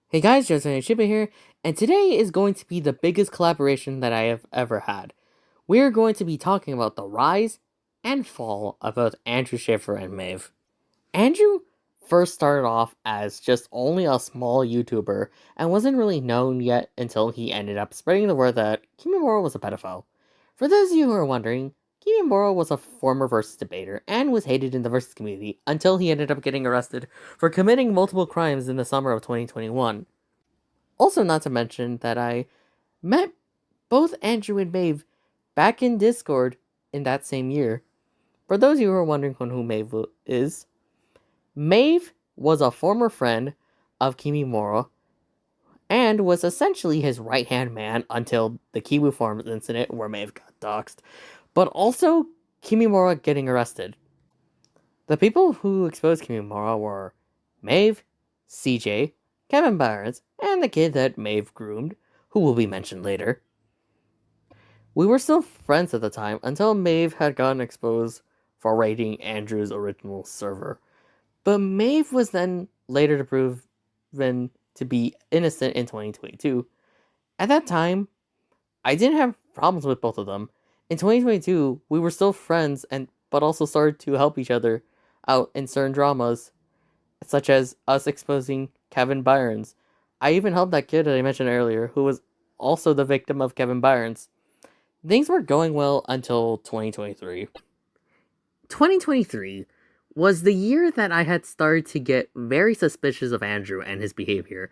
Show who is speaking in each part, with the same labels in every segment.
Speaker 1: Hey guys, Joseph and Shiba here, and today is going to be the biggest collaboration that I have ever had. We're going to be talking about the rise and fall of both Andrew Schafer and Mave. Andrew first started off as just only a small YouTuber and wasn't really known yet until he ended up spreading the word that Kimimura was a pedophile. For those of you who are wondering, Kimimura was a former versus debater and was hated in the versus community until he ended up getting arrested for committing multiple crimes in the summer of 2021. Also, not to mention that I met both Andrew and Mave back in Discord in that same year. For those of you who are wondering who Mave is, Mave was a former friend of Kimimura and was essentially his right hand man until the Kiwi Farms incident where Mave got doxxed, but also Kimimura getting arrested. The people who exposed Kimimura were Mave, CJ, Kevin Byers, and the kid that Mave groomed, who will be mentioned later. We were still friends at the time until Mave had gotten exposed for raiding Andrew's original server. But Mave was then later proven to be innocent in 2022. At that time, I didn't have problems with both of them. In 2022, we were still friends but also started to help each other out in certain dramas, such as us exposing Kevin Byron's. I even helped that kid that I mentioned earlier, who was also the victim of Kevin Byron's. Things were going well until 2023. 2023 was the year that I had started to get very suspicious of Andrew and his behavior.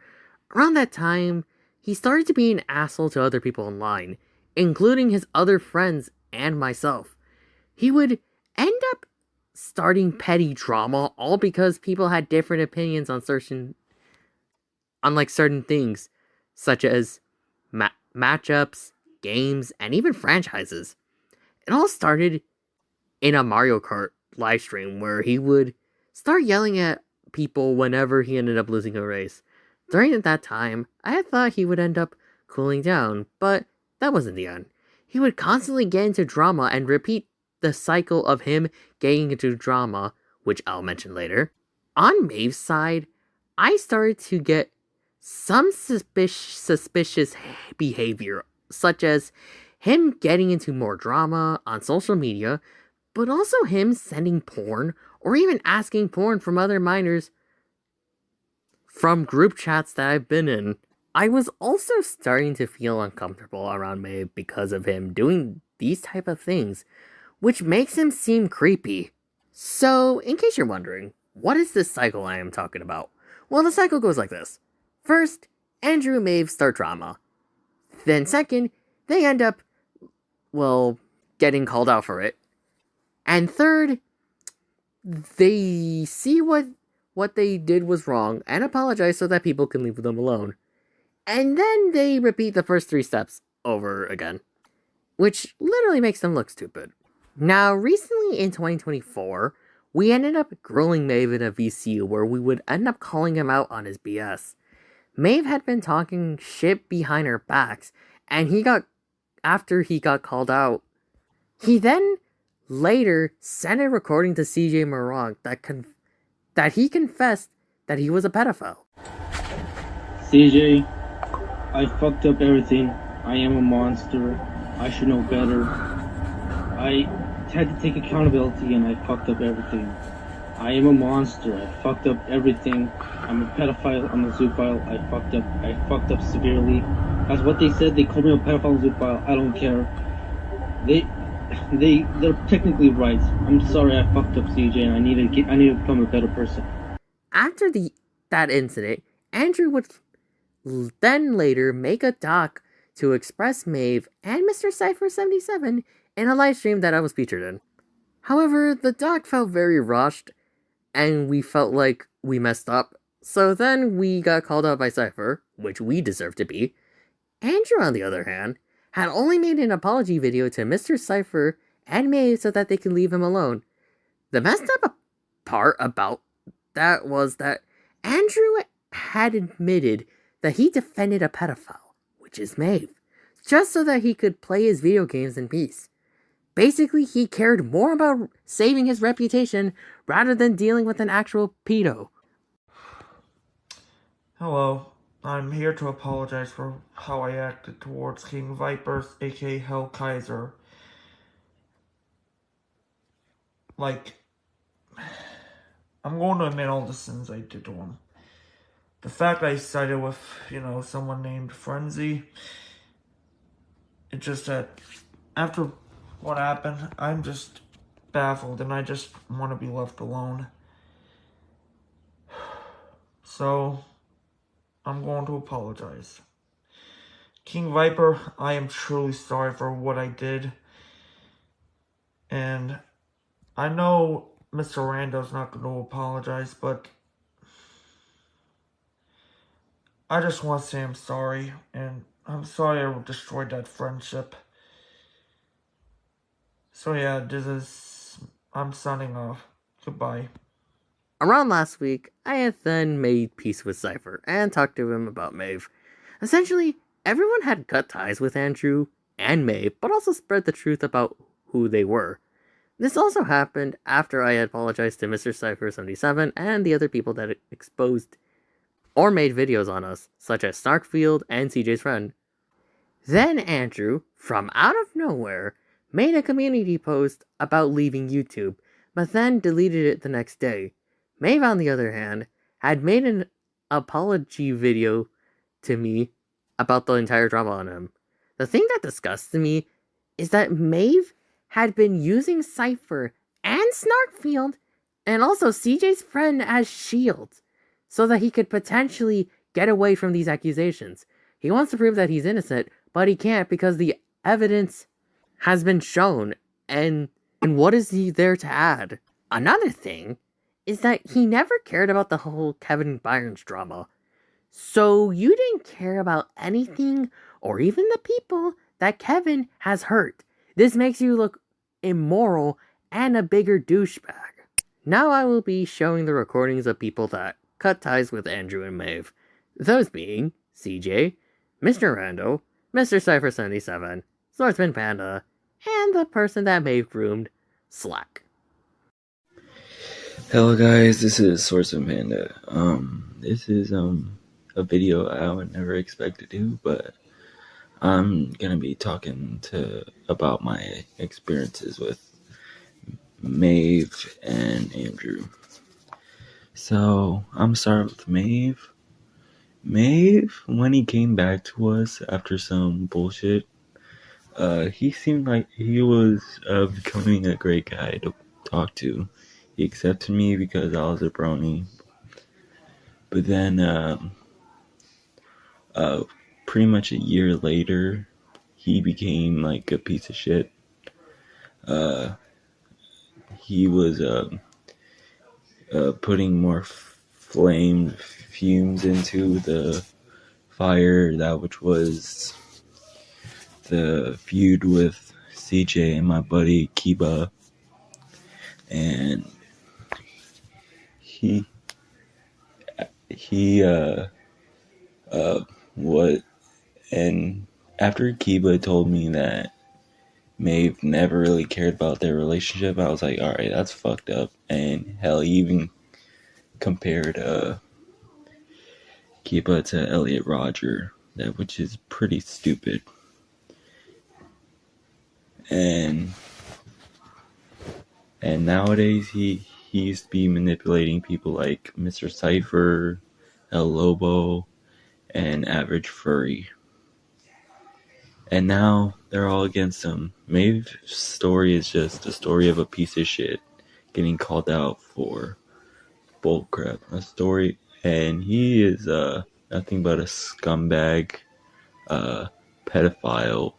Speaker 1: Around that time, he started to be an asshole to other people online, including his other friends and myself. He would end up starting petty drama all because people had different opinions on certain things, such as matchups, games, and even franchises. It all started in a Mario Kart live stream where he would start yelling at people whenever he ended up losing a race. During that time, I had thought he would end up cooling down, but that wasn't the end. He would constantly get into drama and repeat the cycle of him getting into drama, which I'll mention later. On Maeve's side, I started to get some suspicious behavior, such as him getting into more drama on social media, but also him sending porn or even asking porn from other minors from group chats that I've been in. I was also starting to feel uncomfortable around Mae because of him doing these type of things, which makes him seem creepy. So, in case you're wondering, what is this cycle I am talking about? Well, the cycle goes like this. First, Andrew and Maeve start drama. Then second, they end up, getting called out for it. And third, they see what they did was wrong and apologize so that people can leave them alone. And then they repeat the first three steps over again, which literally makes them look stupid. Now, recently in 2024, we ended up grilling Mave in a VC where we would end up calling him out on his BS. Mave had been talking shit behind our backs, and after he got called out, he then later sent a recording to CJ Morag that he confessed that he was a pedophile.
Speaker 2: CJ, I fucked up everything. I am a monster. I should know better. I had to take accountability and I fucked up everything. I am a monster. I fucked up everything. I'm a pedophile. I'm a zoophile. I fucked up severely. That's what they said. They called me a pedophile and zoophile. I don't care. They're technically right. I'm sorry I fucked up, CJ, and I need to become a better person.
Speaker 1: After that incident, Andrew would then later make a doc to express Mave and Mr. Schafer 77 in a live stream that I was featured in. However, the doc felt very rushed, and we felt like we messed up, so then we got called out by Schafer, which we deserved to be. Andrew, on the other hand, had only made an apology video to Mr. Schafer and Mave so that they could leave him alone. The messed up part about that was that Andrew had admitted that he defended a pedophile, which is Mave, just so that he could play his video games in peace. Basically, he cared more about saving his reputation rather than dealing with an actual pedo.
Speaker 3: Hello. I'm here to apologize for how I acted towards King Vipers, aka Hell Kaiser. Like, I'm going to admit all the sins I did to him. The fact I sided with, someone named Frenzy, it's just that after what happened, I'm just baffled and I just want to be left alone. So, I'm going to apologize. King Viper, I am truly sorry for what I did. And I know Mr. Rando's not going to apologize, but I just want to say I'm sorry. And I'm sorry I destroyed that friendship. So yeah, I'm signing off. Goodbye.
Speaker 1: Around last week, I had then made peace with Schafer and talked to him about Mave. Essentially, everyone had cut ties with Andrew and Mave, but also spread the truth about who they were. This also happened after I had apologized to Mr. Cypher77 and the other people that exposed or made videos on us, such as Snarkfield and CJ's friend. Then Andrew, from out of nowhere, made a community post about leaving YouTube, but then deleted it the next day. Mave, on the other hand, had made an apology video to me about the entire drama on him. The thing that disgusts me is that Mave had been using Cypher and Snarkfield and also CJ's friend as shields so that he could potentially get away from these accusations. He wants to prove that he's innocent, but he can't because the evidence has been shown, and what is he there to add? Another thing is that he never cared about the whole Kevin Byron's drama. So you didn't care about anything or even the people that Kevin has hurt. This makes you look immoral and a bigger douchebag. Now I will be showing the recordings of people that cut ties with Andrew and Mave. Those being CJ, Mr. Rando, Mr. Cypher77, Swordsman Panda, and the person that Mave groomed, Slack.
Speaker 4: Hello guys, this is Swordsman Panda. This is a video I would never expect to do, but I'm gonna be talking about my experiences with Mave and Andrew. So I'm starting with Mave. Mave, when he came back to us after some bullshit, he seemed like he was becoming a great guy to talk to. He accepted me because I was a brony. But then, pretty much a year later, he became like a piece of shit. He was putting more fumes into the fire, that which was the feud with CJ and my buddy Kiba. And and after Kiba told me that Mave never really cared about their relationship, I was like, alright, that's fucked up. And hell, he even compared Kiba to Elliot Rodger, which is pretty stupid. And nowadays he used to be manipulating people like Mr. Cypher, El Lobo, and Average Furry. And now they're all against him. Maeve's story is just a story of a piece of shit getting called out for bullcrap. A story, and he is nothing but a scumbag, pedophile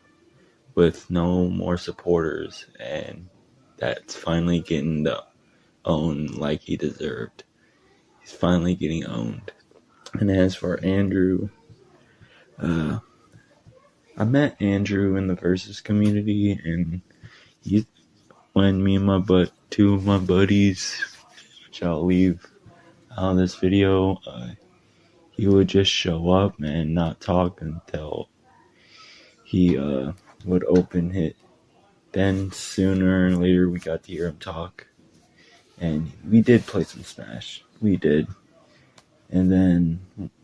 Speaker 4: with no more supporters, and that's finally getting the own like he deserved. He's finally getting owned. And as for Andrew, I met Andrew in the Versus community, and when me and two of my buddies, which I'll leave on this video, he would just show up and not talk until he would open it. Then sooner and later we got to hear him talk, and we did play some Smash. We did. And then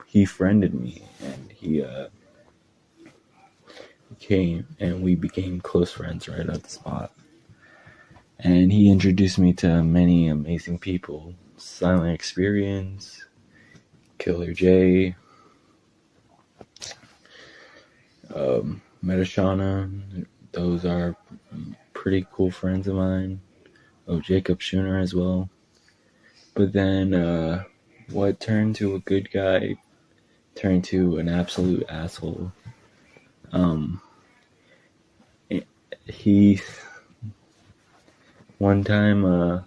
Speaker 4: he friended me, and he came, and we became close friends right at the spot. And he introduced me to many amazing people. Silent Experience, Killer J, Metashana. Those are pretty cool friends of mine. Oh, Jacob Schooner as well. But then what turned to a good guy turned to an absolute asshole. He one time the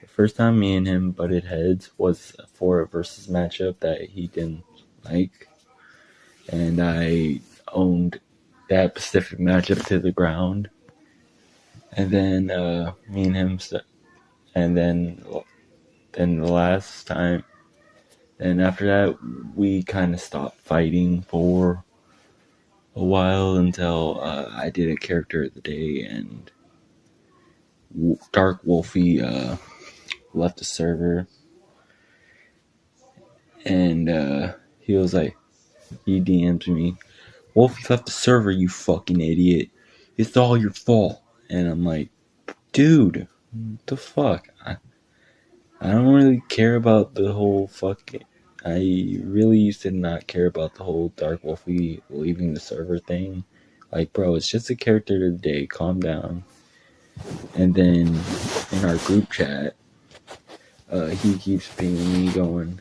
Speaker 4: first time me and him butted heads was for a versus matchup that he didn't like, and I owned that specific matchup to the ground. And then me and him and then the last time, and after that we kind of stopped fighting for a while until I did a character of the day, and Dark Wolfie left the server, and he was like, he DM'd me, Wolfie left the server, you fucking idiot. It's all your fault. And I'm like, dude, what the fuck? I don't really care about the whole fucking... I really used to not care about the whole Dark Wolfie leaving the server thing. Like, bro, it's just a character of the day. Calm down. And then in our group chat, he keeps pinging me going,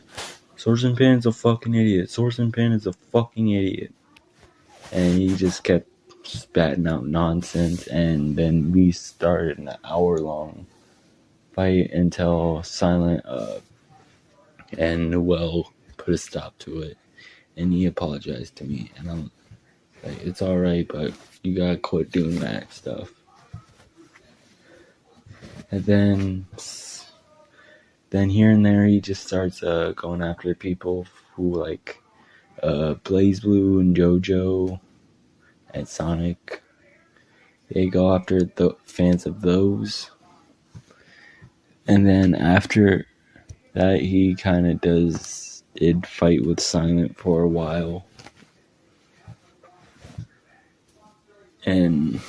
Speaker 4: Source and Pin's a fucking idiot. Source and Pin is a fucking idiot. And he just kept spatting out nonsense. And then we started an hour-long fight until Silent and Noel put a stop to it. And he apologized to me. And I'm like, it's alright, but you gotta quit doing that stuff. And then here and there he just starts going after people who like Blaze Blue and JoJo and Sonic. They go after the fans of those. And then after that he kind of did fight with Silent for a while. And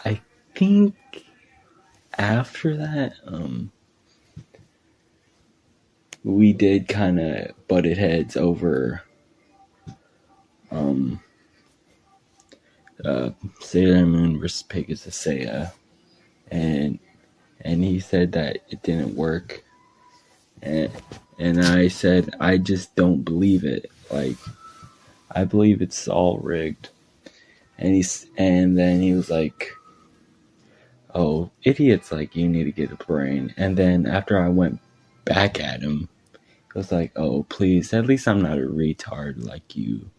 Speaker 4: I think after that, we did kind of butted heads over Sailor Moon versus Pegasus Seiya, and he said that it didn't work, and I said I just don't believe it. Like, I believe it's all rigged. And then he was like, oh, idiots like you need to get a brain. And then after I went back at him, he was like, oh, please, at least I'm not a retard like you.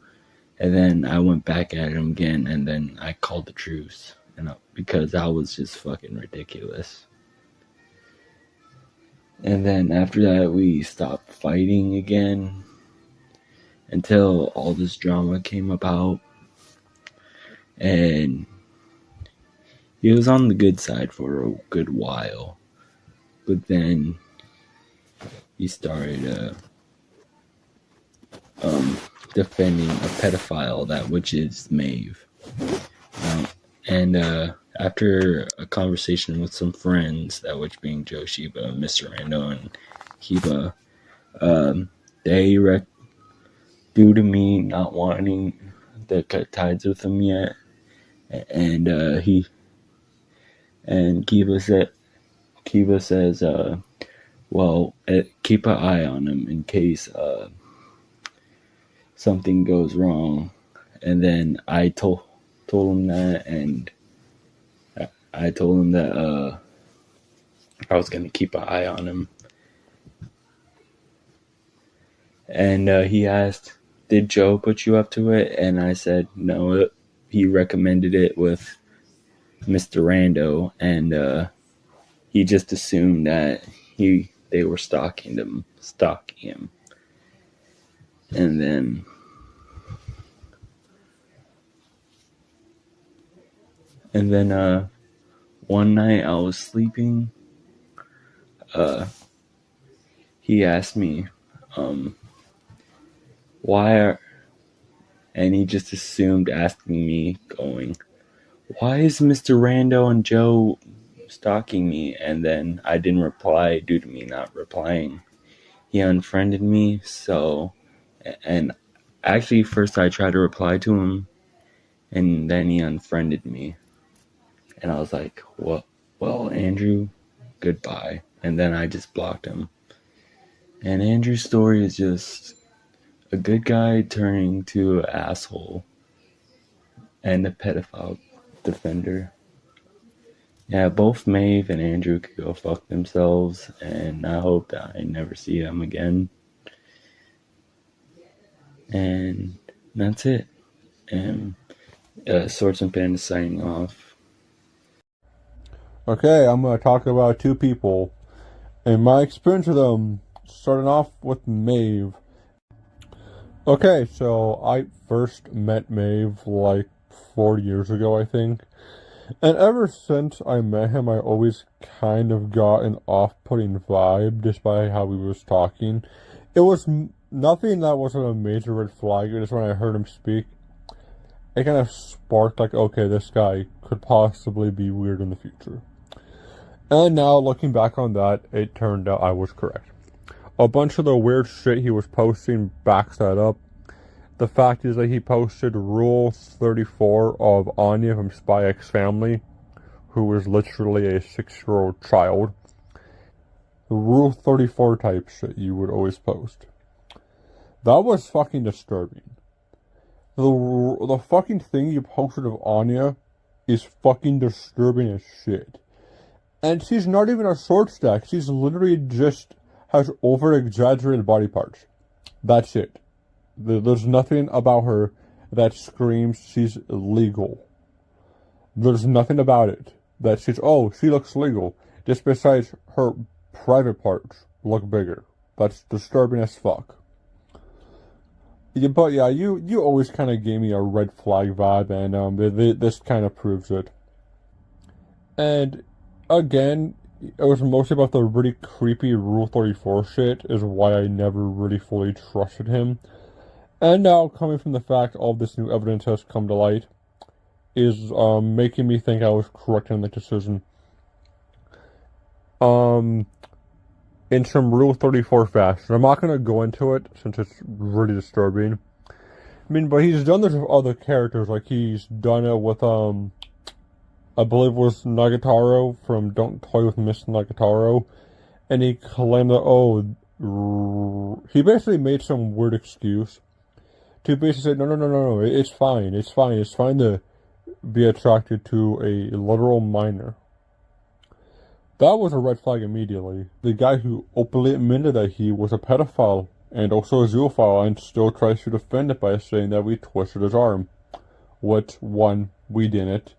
Speaker 4: And then I went back at him again, and then I called the truce, because I was just fucking ridiculous. And then after that, we stopped fighting again until all this drama came about. And he was on the good side for a good while. But then he started defending a pedophile, which is Mave. And after a conversation with some friends, that which being Joe Shiba, Mr. Rando, and Kiba, they due to me not wanting to cut ties with him yet, and Kiba says, well, keep an eye on him in case something goes wrong. And then I told him that, and I told him that I was going to keep an eye on him. And he asked, did Joe put you up to it? And I said, no, he recommended it with Mr. Rando, and he just assumed that they were stalking him. And then one night I was sleeping, he asked me, why are, and he just assumed asking me, going, why is Mr. Rando and Joe stalking me? And then I didn't reply due to me not replying. He unfriended me, and actually first I tried to reply to him, and then he unfriended me. And I was like, well, Andrew, goodbye. And then I just blocked him. And Andrew's story is just a good guy turning to an asshole and a pedophile defender. Yeah, both Mave and Andrew could go fuck themselves, and I hope that I never see them again. And that's it. And Swords and Panda signing off.
Speaker 5: Okay, I'm going to talk about two people and my experience with them, starting off with Mave. Okay, so I first met Mave like 4 years ago, I think. And ever since I met him, I always kind of got an off-putting vibe just by how he was talking. It was nothing that wasn't a major red flag. Just when I heard him speak, it kind of sparked like, okay, this guy could possibly be weird in the future. And now, looking back on that, it turned out I was correct. A bunch of the weird shit he was posting backs that up. The fact is that he posted Rule 34 of Anya from Spy X Family, who is literally a 6-year-old child. The Rule 34 type shit you would always post. That was fucking disturbing. The fucking thing you posted of Anya is fucking disturbing as shit. And she's not even a short stack. She's literally just has over-exaggerated body parts. That's it. There's nothing about her that screams she's legal. There's nothing about it that she looks legal. Just besides her private parts look bigger. That's disturbing as fuck. Yeah, but yeah, you always kind of gave me a red flag vibe, and this kind of proves it. And again, it was mostly about the really creepy Rule 34 shit, is why I never really fully trusted him. And now, coming from the fact all this new evidence has come to light, is making me think I was correct in the decision. In some Rule 34 fashion. I'm not going to go into it, since it's really disturbing. I mean, but he's done this with other characters, like he's done it with, I believe it was Nagatoro from Don't Toy With Miss Nagatoro, and he claimed that, he basically made some weird excuse to basically say, no, it's fine to be attracted to a literal minor. That was a red flag immediately. The guy who openly admitted that he was a pedophile and also a zoophile and still tries to defend it by saying that we twisted his arm. Which, one, we didn't.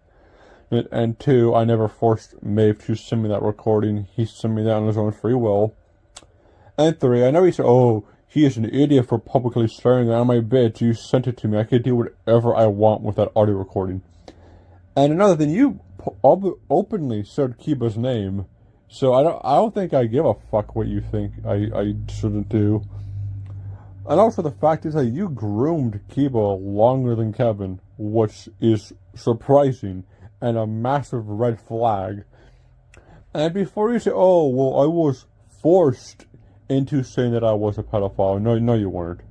Speaker 5: And two, I never forced Mave to send me that recording. He sent me that on his own free will. And three, I know he said, he is an idiot for publicly swearing that on my bitch. You sent it to me. I could do whatever I want with that audio recording. And another thing, you openly said Kiba's name. So I don't think I give a fuck what you think I shouldn't do. And also the fact is that you groomed Kiba longer than Kevin, which is surprising and a massive red flag. And before you say, I was forced into saying that I was a pedophile. No, you weren't.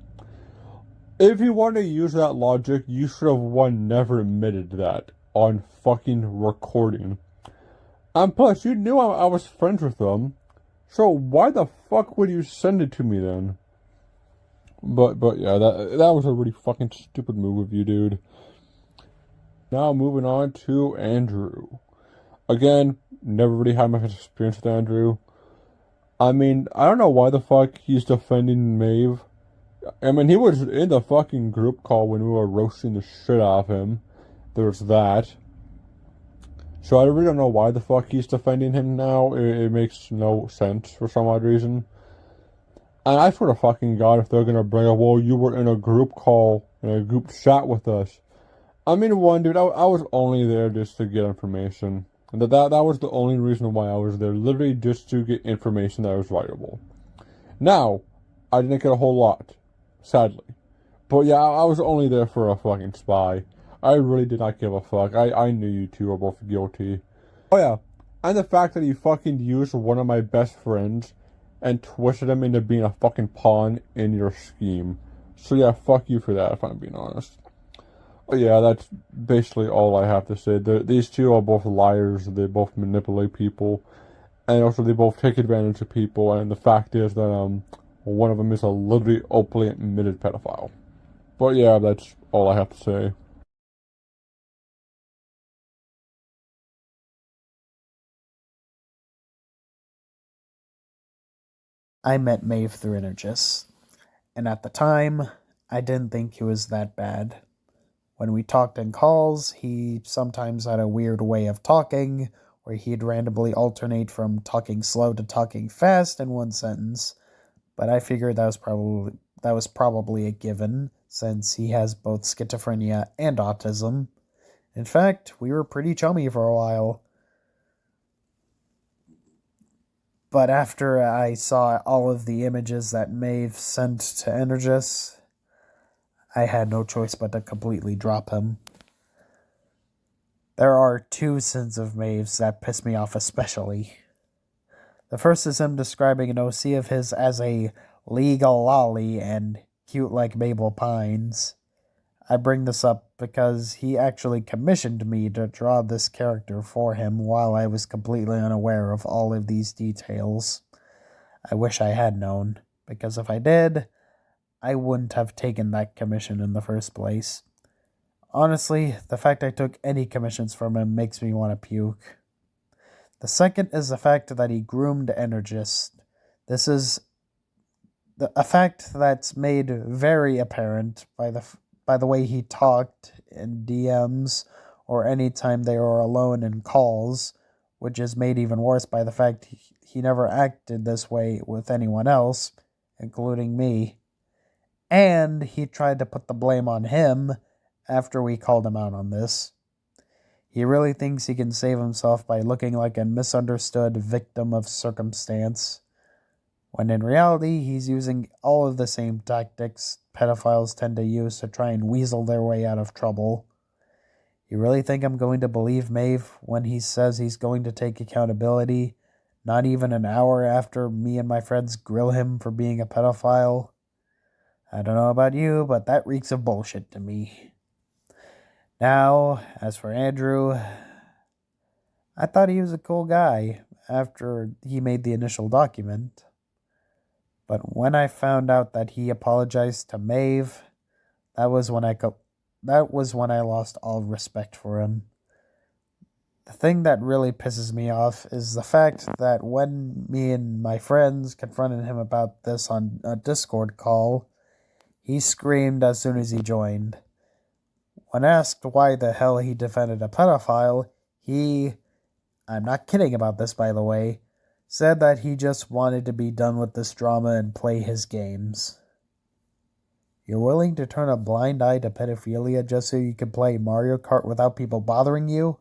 Speaker 5: If you want to use that logic, you should have never admitted that on fucking recording. And plus, you knew I was friends with them, so why the fuck would you send it to me then? But yeah, that was a really fucking stupid move of you, dude. Now moving on to Andrew. Again, never really had much experience with Andrew. I mean, I don't know why the fuck he's defending Mave. I mean, he was in the fucking group call when we were roasting the shit out of him. There's that. So I really don't know why the fuck he's defending him now. It makes no sense for some odd reason. And I swear to fucking God, if they're gonna bring up, you were in a group call, in a group chat with us. I mean, one, dude, I was only there just to get information. That was the only reason why I was there, literally just to get information that was valuable. Now, I didn't get a whole lot, sadly. But yeah, I was only there for a fucking spy. I really did not give a fuck. I knew you two were both guilty. Oh yeah, and the fact that you fucking used one of my best friends and twisted him into being a fucking pawn in your scheme. So yeah, fuck you for that, if I'm being honest. But yeah, that's basically all I have to say. These two are both liars. They both manipulate people, and also they both take advantage of people. And the fact is that one of them is a literally openly admitted pedophile. But yeah, that's all I have to say.
Speaker 6: I met Mave through Energis, and at the time, I didn't think he was that bad. When we talked in calls, he sometimes had a weird way of talking, where he'd randomly alternate from talking slow to talking fast in one sentence, but I figured that was probably a given, since he has both schizophrenia and autism. In fact, we were pretty chummy for a while. But after I saw all of the images that Mave sent to Energis, I had no choice but to completely drop him. There are two sins of Mave's that piss me off especially. The first is him describing an OC of his as a legal lolly and cute like Mabel Pines. I bring this up because he actually commissioned me to draw this character for him while I was completely unaware of all of these details. I wish I had known, because if I did, I wouldn't have taken that commission in the first place. Honestly, the fact I took any commissions from him makes me want to puke. The second is the fact that he groomed Energist. This is a fact that's made very apparent by the way he talked in DMs or anytime they were alone in calls, which is made even worse by the fact he never acted this way with anyone else, including me. And he tried to put the blame on him after we called him out on this. He really thinks he can save himself by looking like a misunderstood victim of circumstance, when in reality, he's using all of the same tactics pedophiles tend to use to try and weasel their way out of trouble. You really think I'm going to believe Mave when he says he's going to take accountability, not even an hour after me and my friends grill him for being a pedophile? I don't know about you, but that reeks of bullshit to me. Now, as for Andrew, I thought he was a cool guy after he made the initial document. But when I found out that he apologized to Mave, that was when I lost all respect for him. The thing that really pisses me off is the fact that when me and my friends confronted him about this on a Discord call, he screamed as soon as he joined. When asked why the hell he defended a pedophile, I'm not kidding about this by the way, said that he just wanted to be done with this drama and play his games. You're willing to turn a blind eye to pedophilia just so you can play Mario Kart without people bothering you?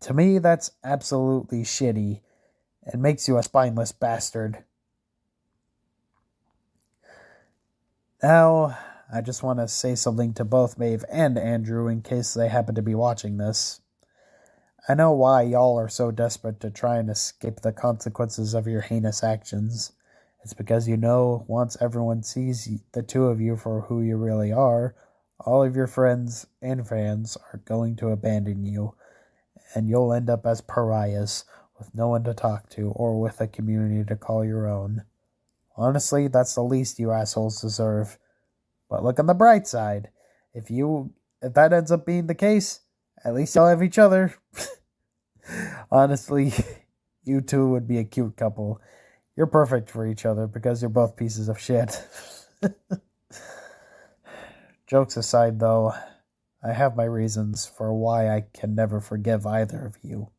Speaker 6: To me, that's absolutely shitty and makes you a spineless bastard. Now, I just want to say something to both Mave and Andrew in case they happen to be watching this. I know why y'all are so desperate to try and escape the consequences of your heinous actions. It's because you know once everyone sees the two of you for who you really are, all of your friends and fans are going to abandon you, and you'll end up as pariahs with no one to talk to or with a community to call your own. Honestly, that's the least you assholes deserve. But look on the bright side. If that ends up being the case, at least y'all have each other. Honestly, you two would be a cute couple. You're perfect for each other because you're both pieces of shit. Jokes aside, though, I have my reasons for why I can never forgive either of you.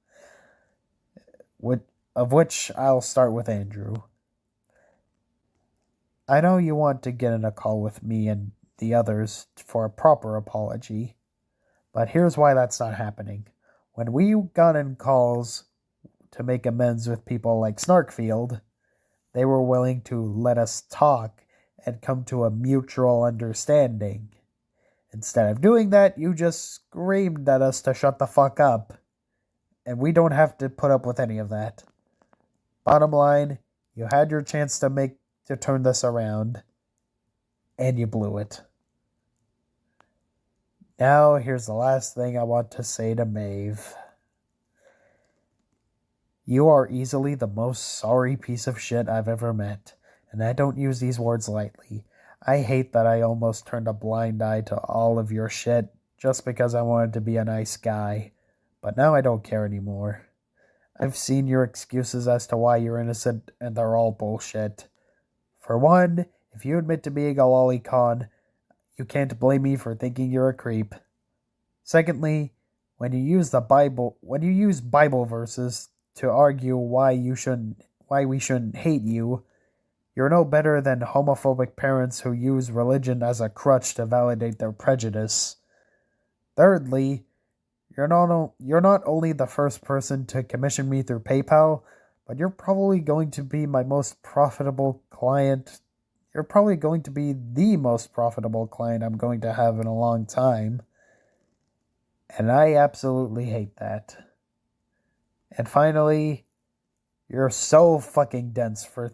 Speaker 6: Of which I'll start with Andrew. I know you want to get in a call with me and the others for a proper apology, but here's why that's not happening. When we got in calls to make amends with people like Snarkfield, They were willing to let us talk and come to a mutual understanding. Instead of doing that, you just screamed at us to shut the fuck up. And we don't have to put up with any of that. Bottom line, you had your chance to turn this around, and you blew it. Now, here's the last thing I want to say to Mave. You are easily the most sorry piece of shit I've ever met, and I don't use these words lightly. I hate that I almost turned a blind eye to all of your shit just because I wanted to be a nice guy, but now I don't care anymore. I've seen your excuses as to why you're innocent, and they're all bullshit. For one, if you admit to being a lolicon, you can't blame me for thinking you're a creep. Secondly, when you use Bible verses to argue why we shouldn't hate you, you're no better than homophobic parents who use religion as a crutch to validate their prejudice. Thirdly, you're not only the first person to commission me through PayPal, but you're probably going to be my most profitable client. You're probably going to be the most profitable client I'm going to have in a long time. And I absolutely hate that. And finally, you're so fucking dense for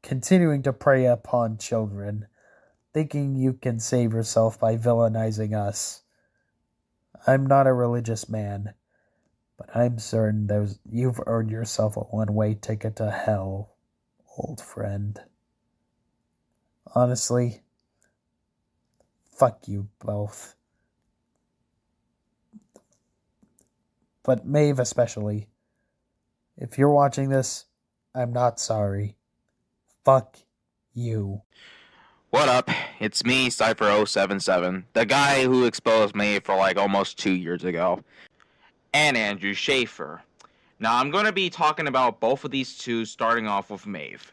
Speaker 6: continuing to prey upon children, thinking you can save yourself by villainizing us. I'm not a religious man, but I'm certain you've earned yourself a one-way ticket to hell, old friend. Honestly, fuck you both. But Mave especially. If you're watching this, I'm not sorry. Fuck you.
Speaker 7: What up? It's me, Schafer077, the guy who exposed me for like almost 2 years ago. And Andrew Schafer. Now I'm going to be talking about both of these two, starting off with Mave.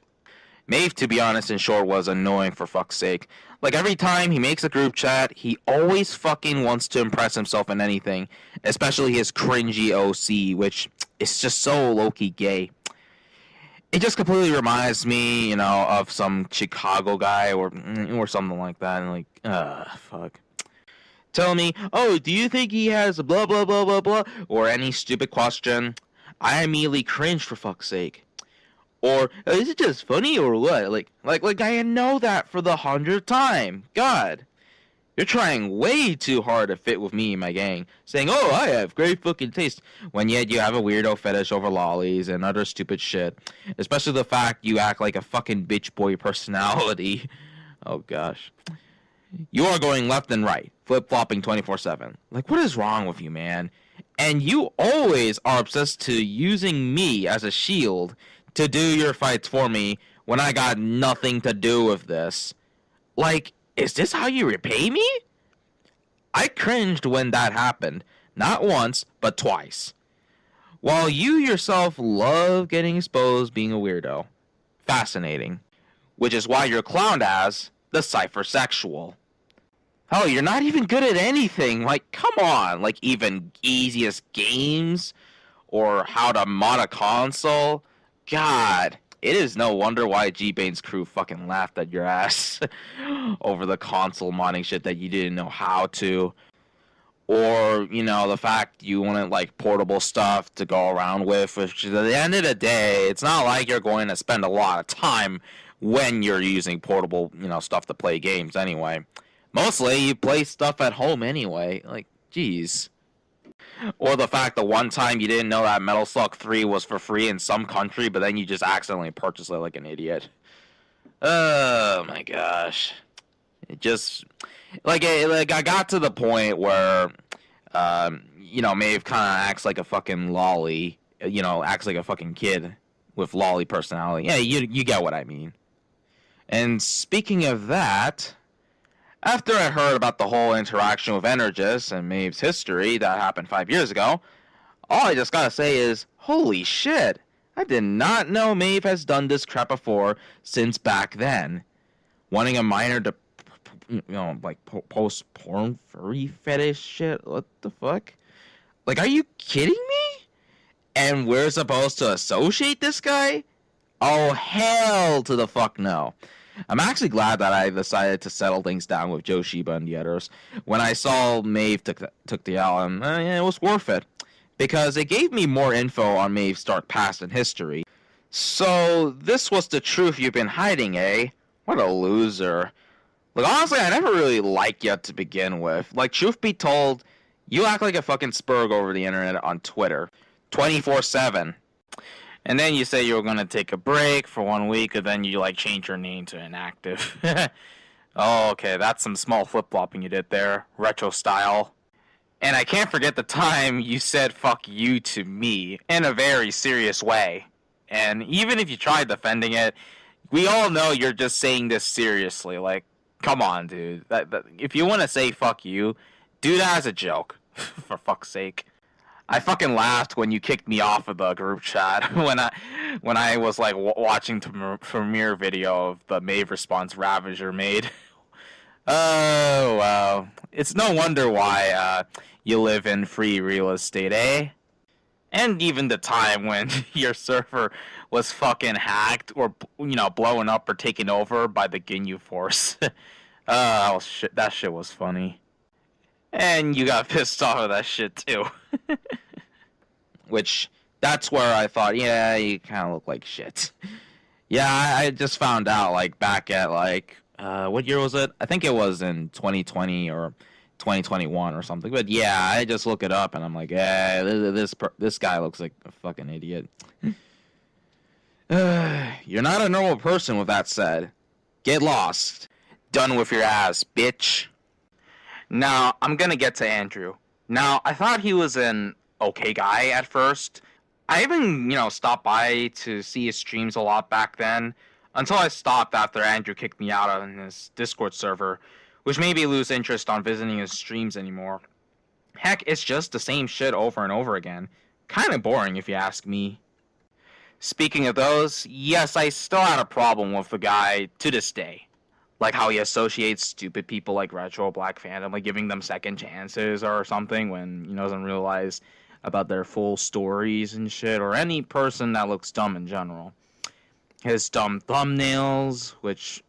Speaker 7: Mave, to be honest, in short, was annoying for fuck's sake. Like, every time he makes a group chat, he always fucking wants to impress himself in anything. Especially his cringy OC, which is just so low-key gay. It just completely reminds me, of some Chicago guy or something like that. And fuck. Tell me, oh, do you think he has a blah, blah, blah, blah, blah? Or any stupid question. I immediately cringe, for fuck's sake. Or, is it just funny or what? Like I know that for the 100th time. God. You're trying way too hard to fit with me and my gang, saying, oh, I have great fucking taste, when yet you have a weirdo fetish over lollies and other stupid shit. Especially the fact you act like a fucking bitch boy personality. Oh, gosh. You are going left and right, flip-flopping 24/7. Like, what is wrong with you, man? And you always are obsessed to using me as a shield to do your fights for me when I got nothing to do with this. Like, is this how you repay me? I cringed when that happened. Not once, but twice. While you yourself love getting exposed being a weirdo. Fascinating. Which is why you're clowned as the cyphersexual. Hell, you're not even good at anything. Like, come on. Like, even easiest games? Or how to mod a console? God. It is no wonder why G-Bane's crew fucking laughed at your ass over the console modding shit that you didn't know how to. Or, the fact you wanted, like, portable stuff to go around with, which at the end of the day, it's not like you're going to spend a lot of time when you're using portable, stuff to play games anyway. Mostly, you play stuff at home anyway. Like, jeez. Or the fact that one time you didn't know that Metal Slug 3 was for free in some country, but then you just accidentally purchased it like an idiot. Oh my gosh. It just... I got to the point where, Maeve kind of acts like a fucking lolly. Acts like a fucking kid with lolly personality. Yeah, you get what I mean. And speaking of that... After I heard about the whole interaction with Energis and Maeve's history that happened 5 years ago, all I just gotta say is, holy shit, I did not know Maeve has done this crap before since back then. Wanting a minor to, post porn furry fetish shit? What the fuck? Like, are you kidding me? And we're supposed to associate this guy? Oh, hell to the fuck no. I'm actually glad that I decided to settle things down with Joe Shiba and the others. When I saw Mave took the L, it was worth it. Because it gave me more info on Mave's dark past and history. So, this was the truth you've been hiding, eh? What a loser. Like, honestly, I never really liked you to begin with. Like, truth be told, you act like a fucking spurg over the internet on Twitter. 24/7. And then you say you were gonna take a break for 1 week, and then you, like, change your name to inactive. Oh, okay, that's some small flip-flopping you did there. Retro style. And I can't forget the time you said fuck you to me in a very serious way. And even if you tried defending it, we all know you're just saying this seriously. Like, come on, dude. If you want to say fuck you, do that as a joke. For fuck's sake. I fucking laughed when you kicked me off of the group chat when I was like watching the premiere video of the Mave response Ravager made. Oh, wow. It's no wonder why you live in free real estate, eh? And even the time when your server was fucking hacked or, blowing up or taken over by the Ginyu Force. Shit, that shit was funny. And you got pissed off of that shit, too. Which, that's where I thought, yeah, you kind of look like shit. Yeah, I just found out, like, back at, like, what year was it? I think it was in 2020 or 2021 or something. But yeah, I just look it up and I'm like, this guy looks like a fucking idiot. You're not a normal person with that said. Get lost. Done with your ass, bitch. Now, I'm gonna get to Andrew. Now, I thought he was an okay guy at first. I even, stopped by to see his streams a lot back then. Until I stopped after Andrew kicked me out on his Discord server, which made me lose interest on visiting his streams anymore. Heck, it's just the same shit over and over again. Kinda boring if you ask me. Speaking of those, yes, I still had a problem with the guy to this day. Like how he associates stupid people like Retro Black Phantom, like giving them second chances or something when he doesn't realize about their full stories and shit, or any person that looks dumb in general. His dumb thumbnails, which,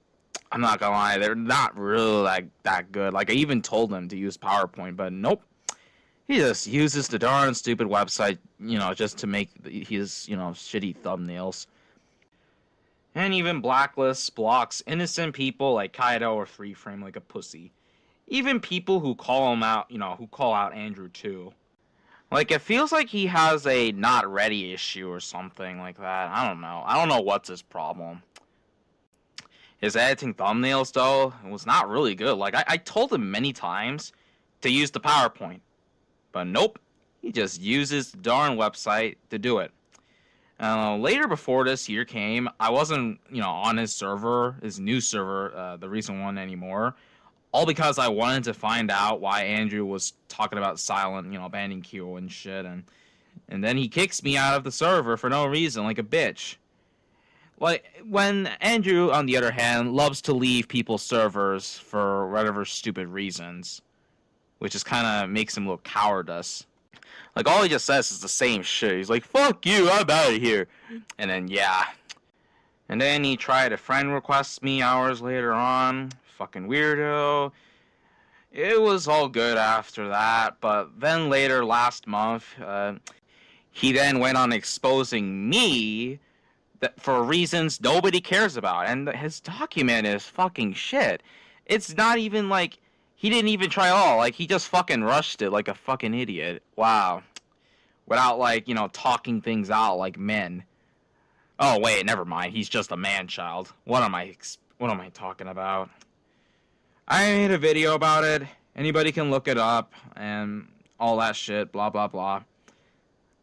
Speaker 7: I'm not gonna lie, they're not really that good. Like, I even told him to use PowerPoint, but nope. He just uses the darn stupid website, just to make his, shitty thumbnails. And even blocks innocent people like Kaido or Freeframe like a pussy. Even people who call him out, who call out Andrew too. Like, it feels like he has a not ready issue or something like that. I don't know. I don't know what's his problem. His editing thumbnails, though, was not really good. Like, I told him many times to use the PowerPoint. But nope. He just uses the darn website to do it. Later before this year came, I wasn't, on his server, his new server, the recent one anymore. All because I wanted to find out why Andrew was talking about silent, banning Q and shit. And then he kicks me out of the server for no reason, like a bitch. Like, when Andrew, on the other hand, loves to leave people's servers for whatever stupid reasons. Which just kind of makes him look cowardice. Like, all he just says is the same shit. He's like, fuck you, I'm out of here. And then, yeah. And then he tried to friend request me hours later on. Fucking weirdo. It was all good after that, but then later last month, he then went on exposing me for reasons nobody cares about, and his document is fucking shit. It's not even like, he didn't even try at all, like, he just fucking rushed it like a fucking idiot. Wow. Without, like, talking things out like men. Oh, wait, never mind, he's just a man-child. What am I talking about? I made a video about it. Anybody can look it up and all that shit, blah, blah, blah.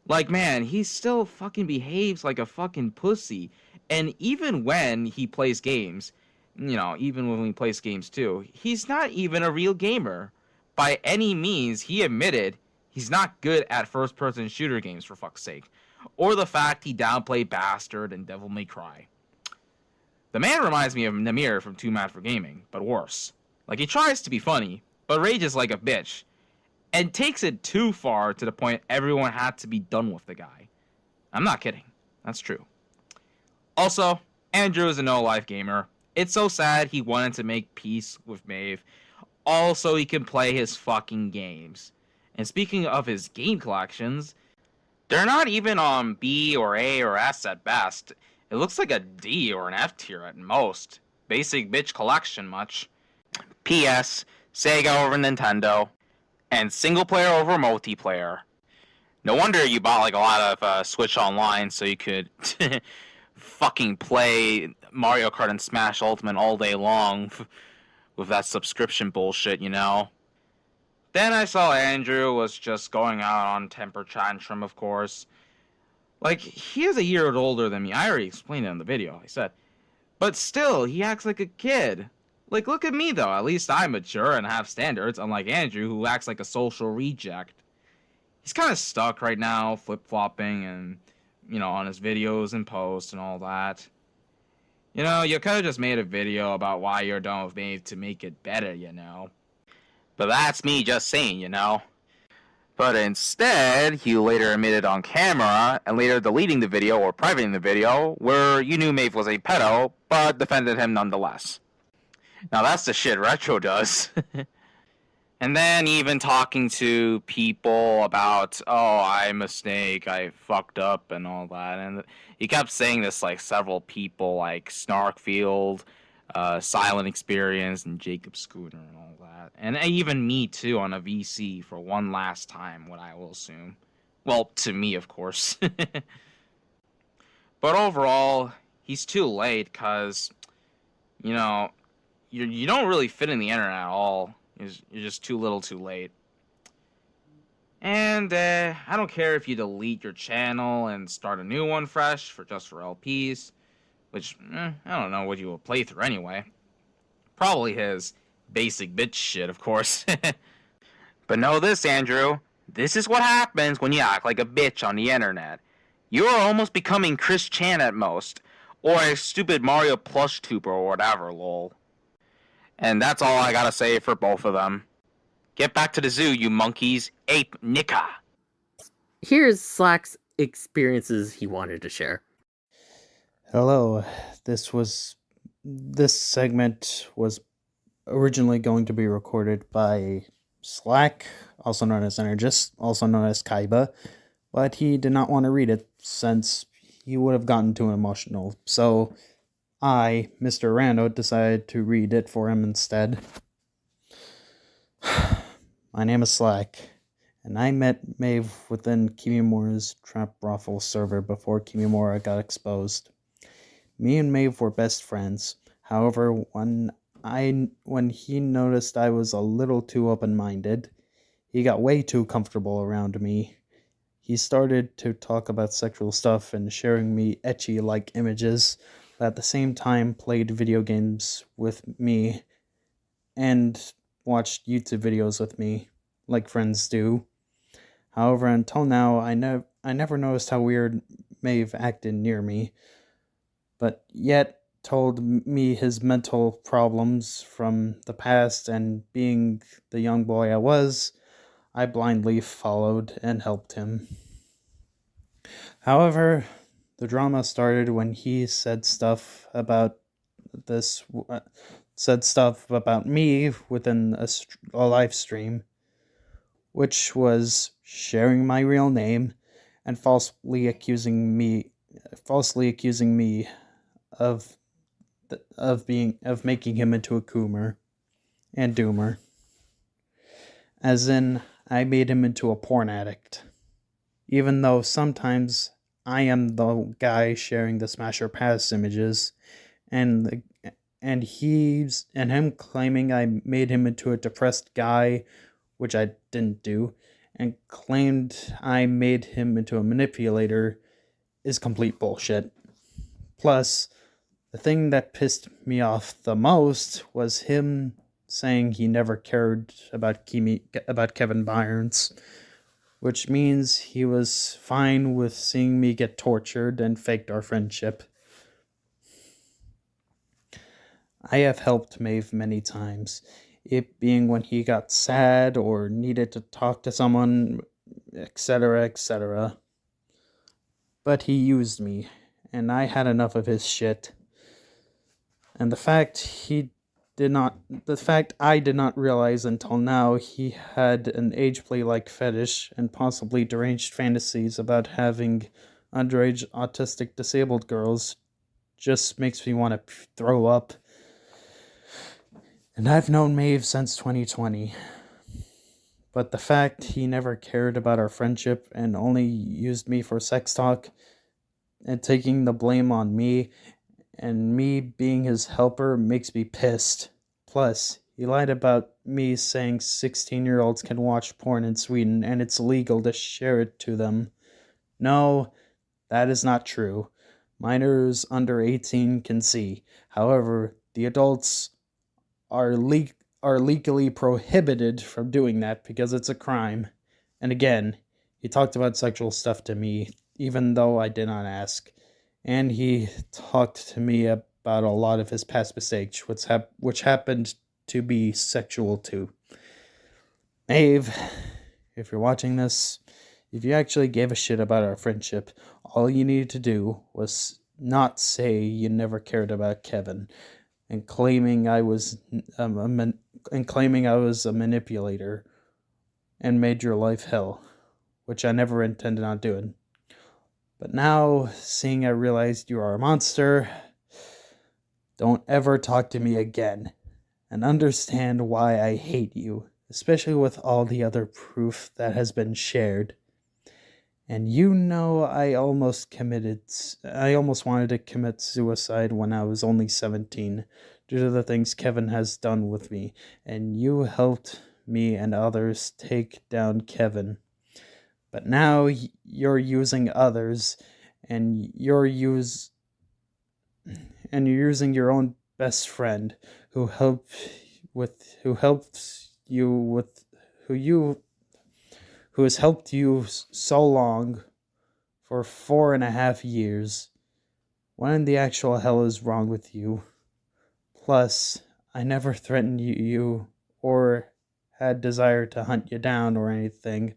Speaker 7: Like, man, he still fucking behaves like a fucking pussy. And even when he plays games, even when he plays games too, he's not even a real gamer. By any means, he admitted he's not good at first-person shooter games, for fuck's sake. Or the fact he downplayed Bastard and Devil May Cry. The man reminds me of Namir from Too Mad for Gaming, but worse. Like, he tries to be funny, but rages like a bitch. And takes it too far to the point everyone had to be done with the guy. I'm not kidding. That's true. Also, Andrew is a no-life gamer. It's so sad he wanted to make peace with Mave, all so he can play his fucking games. And speaking of his game collections, they're not even on B or A or S at best. It looks like a D or an F tier at most. Basic bitch collection much. P.S. Sega over Nintendo. And single player over multiplayer. No wonder you bought like a lot of Switch Online so you could fucking play Mario Kart and Smash Ultimate all day long with that subscription bullshit, you know? Then I saw Andrew was just going out on temper tantrum, of course. Like, he is a year older than me. I already explained it in the video, I said. But still, he acts like a kid. Like, look at me, though. At least I'm mature and have standards, unlike Andrew, who acts like a social reject. He's kind of stuck right now, flip-flopping and, on his videos and posts and all that. You could have just made a video about why you're done with me to make it better, But that's me just saying, But instead, he later admitted on camera, and later deleting the video or privating the video, where you knew Mave was a pedo, but defended him nonetheless. Now that's the shit Retro does. And then even talking to people about, oh, I'm a snake, I fucked up and all that. And he kept saying this like several people, like Snarkfield, Silent Experience, and Jacob Scooter and all that. And even me too on a VC for one last time, what I will assume. Well, to me, of course. But overall, he's too late because, you don't really fit in the internet at all. You're just too little too late. And I don't care if you delete your channel and start a new one fresh for LPs, which I don't know what you will play through anyway. Probably his basic bitch shit, of course. But know this, Andrew. This is what happens when you act like a bitch on the internet. You are almost becoming Chris Chan at most, or a stupid Mario plush tuber or whatever, lol. And that's all I gotta say for both of them. Get back to the zoo, you monkeys. Ape Nika.
Speaker 1: Here's Slack's experiences he wanted to share.
Speaker 6: Hello, this segment was originally going to be recorded by Slack, also known as Energist, also known as Kaiba, but he did not want to read it since he would have gotten too emotional, so I, Mr. Rando, decided to read it for him instead. My name is Slack, and I met Mave within Kimimura's Trap Brothel server before Kimimura got exposed. Me and Mave were best friends. However, when he noticed I was a little too open-minded, he got way too comfortable around me. He started to talk about sexual stuff and sharing me ecchi-like images, but at the same time played video games with me and watched YouTube videos with me, like friends do. However, until now, I never noticed how weird Mave acted near me, but yet told me his mental problems from the past, and being the young boy I was, I blindly followed and helped him. However, the drama started when he said stuff about me within a live stream, which was sharing my real name and falsely accusing me of making him into a coomer and doomer. As in, I made him into a porn addict. Even though sometimes I am the guy sharing the Smasher Pass images, and him claiming I made him into a depressed guy, which I didn't do, and claimed I made him into a manipulator, is complete bullshit. Plus, the thing that pissed me off the most was him saying he never cared about Kevin Byers, which means he was fine with seeing me get tortured and faked our friendship. I have helped Mave many times, it being when he got sad or needed to talk to someone, etc., etc. But he used me, and I had enough of his shit. And the fact I did not realize until now he had an age play like fetish and possibly deranged fantasies about having underage autistic disabled girls just makes me want to throw up. And I've known Mave since 2020. But the fact he never cared about our friendship and only used me for sex talk and taking the blame on me and me being his helper makes me pissed. Plus, he lied about me saying 16-year-olds can watch porn in Sweden and it's legal to share it to them. No, that is not true. Minors under 18 can see. However, the adults are legally prohibited from doing that because it's a crime. And again, he talked about sexual stuff to me, even though I did not ask. And he talked to me about a lot of his past mistakes, which happened to be sexual too. Mave, if you're watching this, if you actually gave a shit about our friendship, all you needed to do was not say you never cared about Kevin, and claiming I was a manipulator and made your life hell, which I never intended on doing. But now, seeing I realized you are a monster, don't ever talk to me again, and understand why I hate you, especially with all the other proof that has been shared. And you know I almost wanted to commit suicide when I was only 17 due to the things Kevin has done with me, and you helped me and others take down Kevin. But now you're using others, and you're using your own best friend who has helped you so long for 4.5 years. What in the actual hell is wrong with you? Plus, I never threatened you or had desire to hunt you down or anything.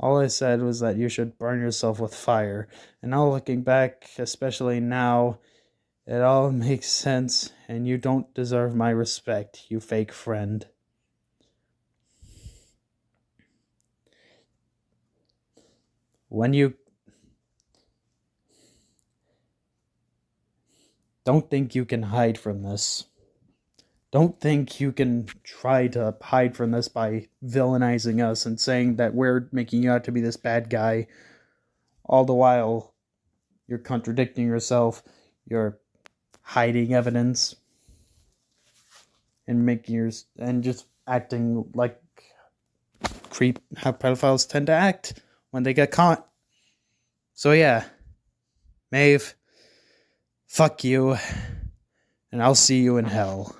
Speaker 6: All I said was that you should burn yourself with fire. And now looking back, especially now, it all makes sense, and you don't deserve my respect, you fake friend. Don't think you can hide from this. Don't think you can try to hide from this by villainizing us and saying that we're making you out to be this bad guy. All the while, you're contradicting yourself, you're hiding evidence, and just acting like how pedophiles tend to act when they get caught. So yeah, Mave, fuck you, and I'll see you in hell.